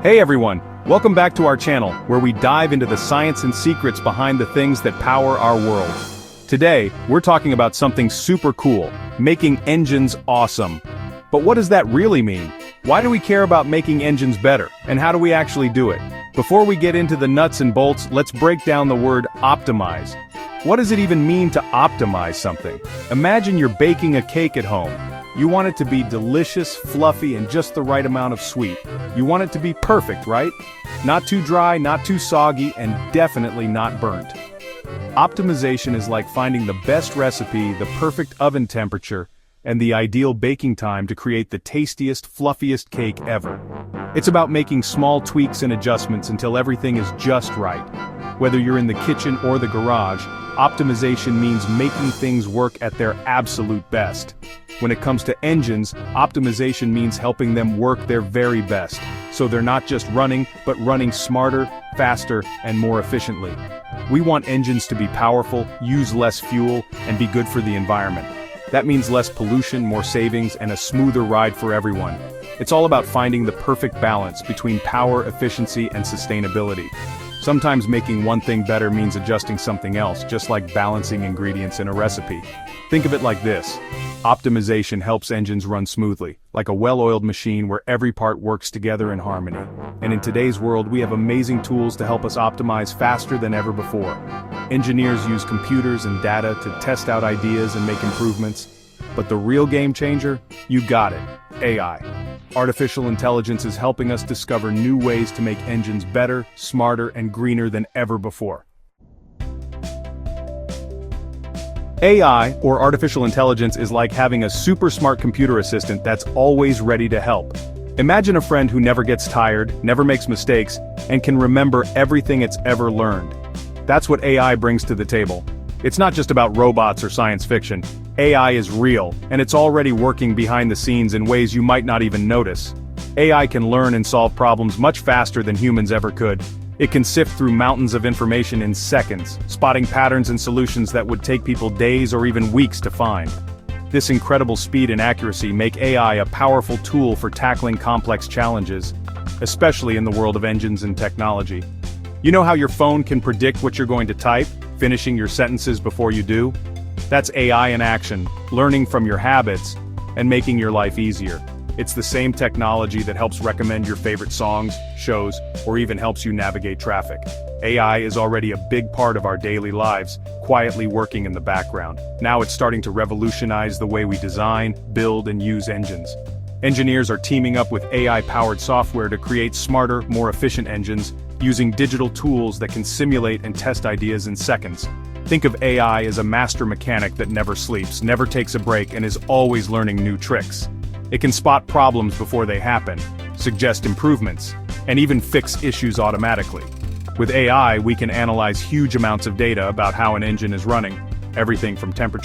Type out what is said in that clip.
Hey everyone, welcome back to our channel, where we dive into the science and secrets behind the things that power our world. Today, we're talking about something super cool, making engines awesome. But what does that really mean? Why do we care about making engines better, and how do we actually do it? Before we get into the nuts and bolts, let's break down the word optimize. What does it even mean to optimize something? Imagine you're baking a cake at home. You want it to be delicious, fluffy, and just the right amount of sweet. You want it to be perfect, right? Not too dry, not too soggy, and definitely not burnt. Optimization is like finding the best recipe, the perfect oven temperature, and the ideal baking time to create the tastiest, fluffiest cake ever. It's about making small tweaks and adjustments until everything is just right. Whether you're in the kitchen or the garage, optimization means making things work at their absolute best. When it comes to engines, optimization means helping them work their very best, so they're not just running, but running smarter, faster, and more efficiently. We want engines to be powerful, use less fuel, and be good for the environment. That means less pollution, more savings, and a smoother ride for everyone. It's all about finding the perfect balance between power, efficiency, and sustainability. Sometimes making one thing better means adjusting something else, just like balancing ingredients in a recipe. Think of it like this. Optimization helps engines run smoothly, like a well-oiled machine where every part works together in harmony. And in today's world, we have amazing tools to help us optimize faster than ever before. Engineers use computers and data to test out ideas and make improvements. But the real game changer? You got it. AI. Artificial intelligence is helping us discover new ways to make engines better, smarter, and greener than ever before. AI, or artificial intelligence, is like having a super smart computer assistant that's always ready to help. Imagine a friend who never gets tired, never makes mistakes, and can remember everything it's ever learned. That's what AI brings to the table. It's not just about robots or science fiction. AI is real, and it's already working behind the scenes in ways you might not even notice. AI can learn and solve problems much faster than humans ever could. It can sift through mountains of information in seconds, spotting patterns and solutions that would take people days or even weeks to find. This incredible speed and accuracy make AI a powerful tool for tackling complex challenges, especially in the world of engines and technology. You know how your phone can predict what you're going to type, finishing your sentences before you do? That's AI in action, learning from your habits, and making your life easier. It's the same technology that helps recommend your favorite songs, shows, or even helps you navigate traffic. AI is already a big part of our daily lives, quietly working in the background. Now it's starting to revolutionize the way we design, build, and use engines. Engineers are teaming up with AI-powered software to create smarter, more efficient engines, using digital tools that can simulate and test ideas in seconds. Think of AI as a master mechanic that never sleeps, never takes a break, and is always learning new tricks. It can spot problems before they happen, suggest improvements, and even fix issues automatically. With AI, we can analyze huge amounts of data about how an engine is running, everything from temperature